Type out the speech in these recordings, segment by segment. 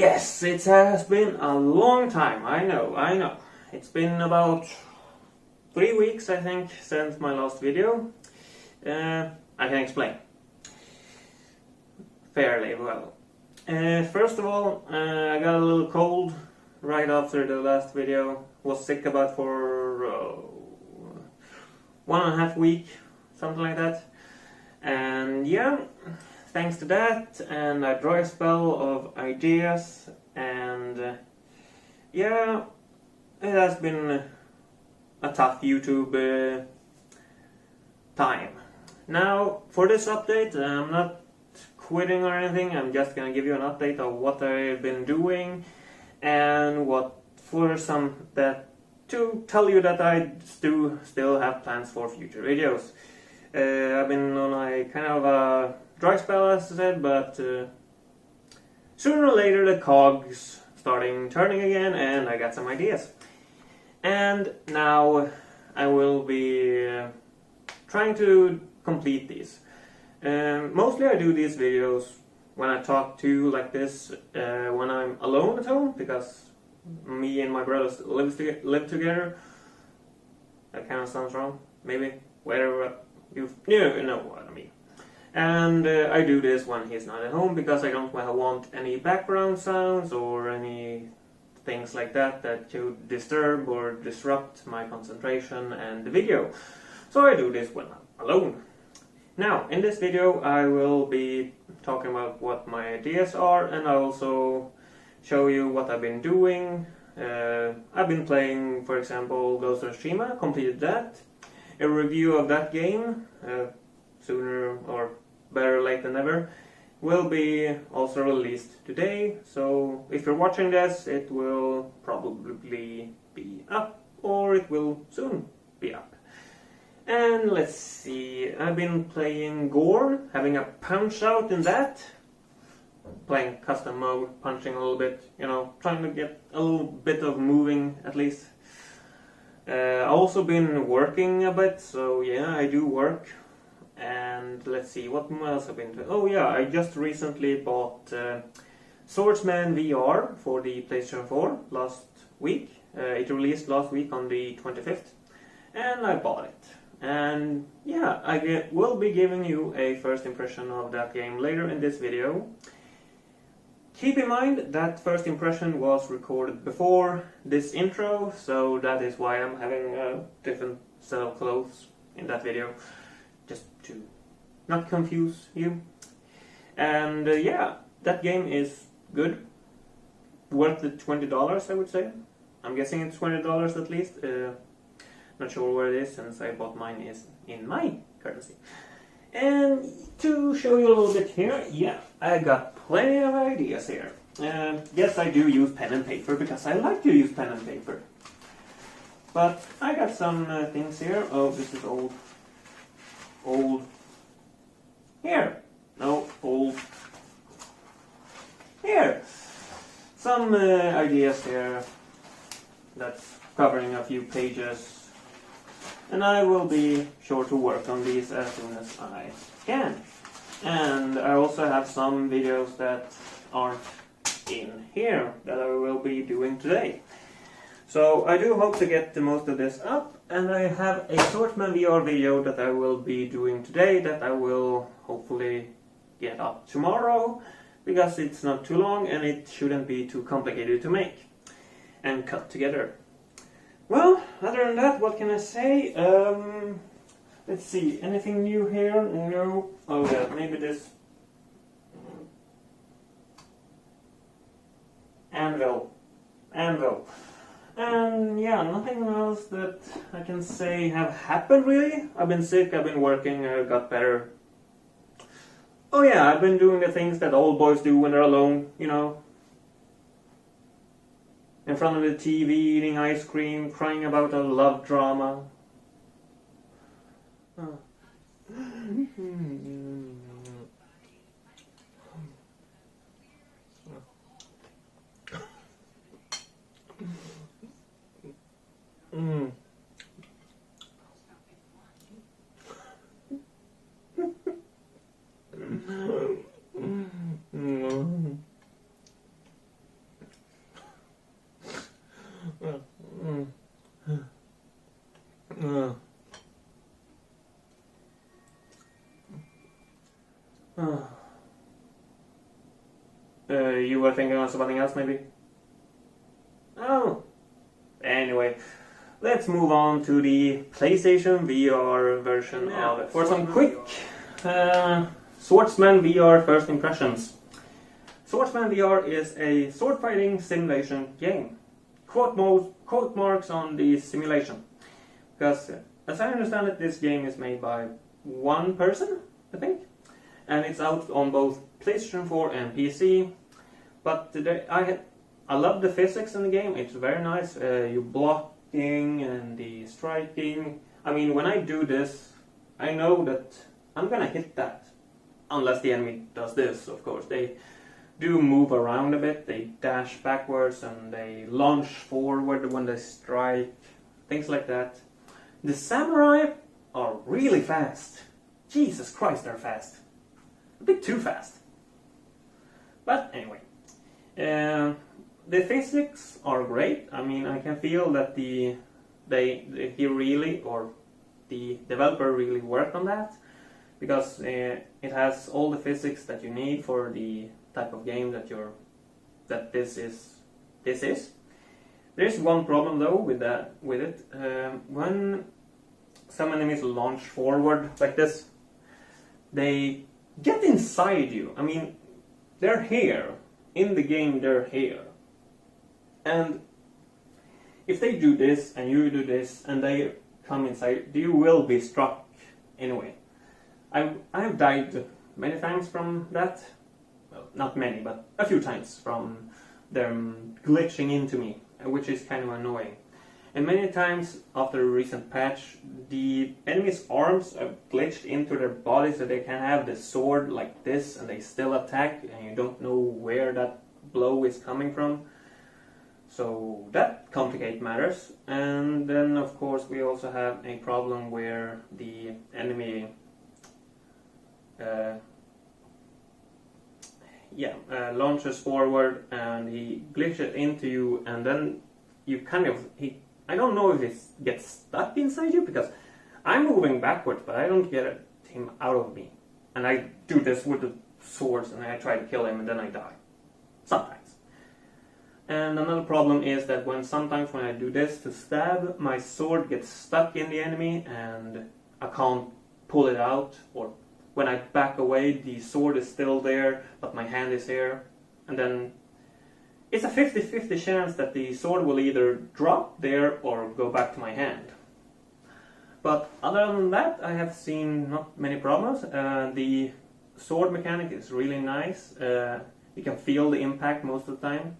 Yes, it has been a long time, I know. It's been about 3 weeks, I think, since my last video. I can explain. Fairly well. First of all, I got a little cold right after the last video. Was sick about for 1.5 weeks, something like that. And yeah, thanks to that and a dry spell of ideas, and yeah, it has been a tough YouTube time. Now, for this update, I'm not quitting or anything. I'm just gonna give you an update of what I've been doing and what for some that to tell you that I do still have plans for future videos. I've been on a kind of a dry spell, as I said, but sooner or later the cogs starting turning again, and I got some ideas. And now I will be trying to complete these. Mostly I do these videos when I talk to you like this, when I'm alone at home, because me and my brothers live together. That kind of sounds wrong, maybe, whatever. You know what I mean. And I do this when he's not at home, because I don't want any background sounds or any things like that that could disturb or disrupt my concentration and the video. So I do this when I'm alone. Now, in this video I will be talking about what my ideas are, and I also show you what I've been doing. I've been playing, for example, Ghost of Tsushima, completed that. A review of that game, sooner or better late than never, will be also released today. So if you're watching this, it will probably be up, or it will soon be up. And let's see, I've been playing Gore, having a punch out in that. Playing custom mode, punching a little bit, you know, trying to get a little bit of moving at least. I've also been working a bit, so yeah, I do work. And let's see, what else I've been doing? Oh yeah, I just recently bought Swordsman VR for the PlayStation 4 last week. It released last week on the 25th, and I bought it. And yeah, I will be giving you a first impression of that game later in this video. Keep in mind that first impression was recorded before this intro, so that is why I'm having a different set of clothes in that video, just to not confuse you. And yeah, that game is good, worth the $20, I would say. I'm guessing it's $20 at least. Not sure where it is, since I bought mine is in my currency. And to show you a little bit here, yeah, I got plenty of ideas here. Yes, I do use pen and paper, because I like to use pen and paper. But I got some things here. Oh, this is old. Here. No, old. Here. Some ideas here that's covering a few pages. And I will be sure to work on these as soon as I can. And I also have some videos that aren't in here that I will be doing today. So I do hope to get the most of this up, and I have a Swordsman VR video that I will be doing today that I will hopefully get up tomorrow, because it's not too long and it shouldn't be too complicated to make and cut together. Well, other than that, what can I say? Let's see, anything new here? No. Oh yeah, maybe this anvil. And yeah, nothing else that I can say have happened really. I've been sick, I've been working, I got better. Oh yeah, I've been doing the things that old boys do when they're alone, you know. In front of the TV, eating ice cream, crying about a love drama. Oh. You were thinking of something else, maybe? Oh. Anyway, let's move on to the PlayStation VR version of it. For some quick Swordsman VR first impressions. Swordsman VR is a sword fighting simulation game. Quote marks on the simulation. Because, as I understand it, this game is made by one person, I think. And it's out on both PlayStation 4 and PC. But I love the physics in the game. It's very nice. You blocking and the striking. I mean, when I do this, I know that I'm gonna hit that. Unless the enemy does this, of course. They do move around a bit. They dash backwards and they launch forward when they strike. Things like that. The samurai are really fast. Jesus Christ, they're fast. A bit too fast. But anyway. The physics are great. I mean, I can feel that the developer really worked on that, because it has all the physics that you need for the type of game that this is. There's one problem though with it. When some enemies launch forward like this, they get inside you. I mean, they're here. In the game, they're here. And if they do this, and you do this, and they come inside, you will be struck anyway. I've died many times from that. Well, not many, but a few times from them glitching into me, which is kind of annoying. And many times after a recent patch, the enemy's arms are glitched into their body, so they can have the sword like this and they still attack, and you don't know where that blow is coming from. So that complicates matters. And then of course we also have a problem where the enemy launches forward and he glitches into you, and then you I don't know if it gets stuck inside you, because I'm moving backwards, but I don't get him out of me. And I do this with the swords, and I try to kill him, and then I die. Sometimes. And another problem is that sometimes when I do this to stab, my sword gets stuck in the enemy, and I can't pull it out. Or when I back away, the sword is still there, but my hand is here. And then it's a 50-50 chance that the sword will either drop there or go back to my hand. But other than that, I have seen not many problems. The sword mechanic is really nice. You can feel the impact most of the time.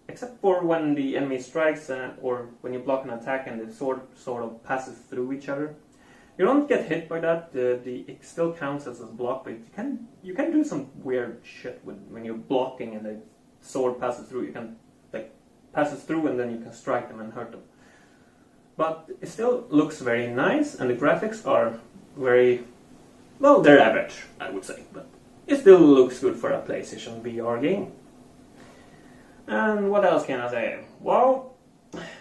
Except for when the enemy strikes or when you block an attack and the sword sort of passes through each other. You don't get hit by that. It still counts as a block, but you can do some weird shit when you're blocking and the sword passes through. You can passes through and then you can strike them and hurt them. But it still looks very nice, and the graphics are very, well, they're average, I would say, but it still looks good for a PlayStation VR game. And what else can I say? Well,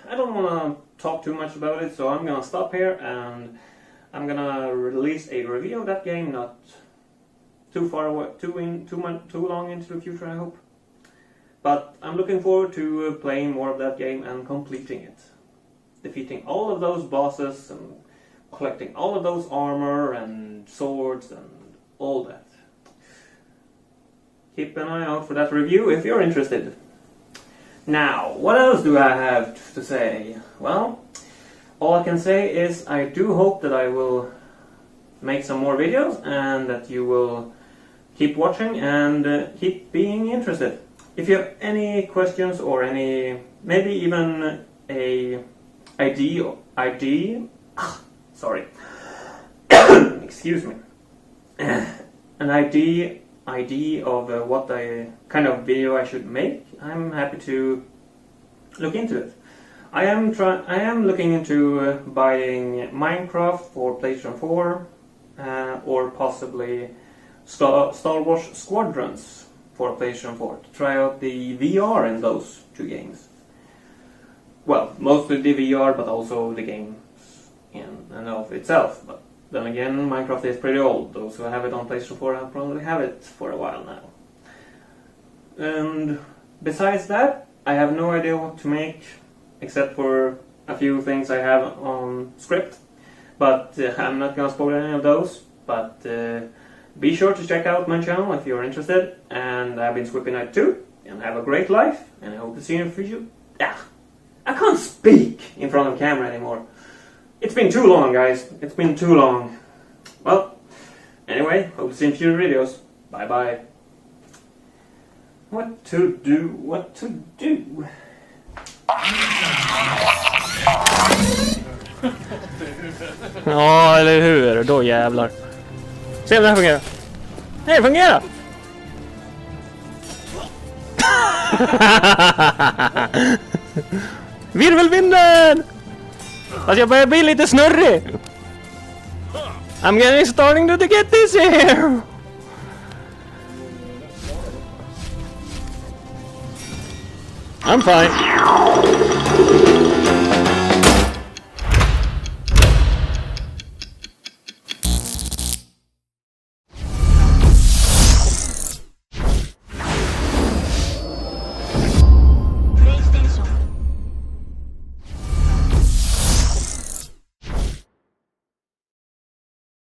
I don't want to talk too much about it, so I'm gonna stop here, and I'm gonna release a review of that game, not too far away, too long into the future, I hope. But I'm looking forward to playing more of that game and completing it. Defeating all of those bosses and collecting all of those armor and swords and all that. Keep an eye out for that review if you're interested. Now, what else do I have to say? Well, all I can say is I do hope that I will make some more videos and that you will keep watching and keep being interested. If you have any questions or maybe even a excuse me, an idea of what kind of video I should make, I'm happy to look into it. I am looking into buying Minecraft for PlayStation 4 or possibly Star Wars Squadrons for PlayStation 4 to try out the VR in those two games. Well, mostly the VR, but also the games in and of itself. But then again, Minecraft is pretty old. Those who have it on PlayStation 4 have probably have it for a while now. and besides that, I have no idea what to make, except for a few things I have on script. But I'm not gonna spoil any of those. But be sure to check out my channel if you're interested. And I've been Zwippie92, and have a great life. And I hope to see you in the future. I can't speak in front of camera anymore. It's been too long, guys. It's been too long. Well, anyway, hope to see you in future videos. Bye bye. What to do? What to do? Ja, eller hur? Då jävlar. Se om det här fungerar. Nej, det fungerar! Virvelvinden! Alltså jag börjar bli lite snurrig. I'm starting to get this here. I'm fine.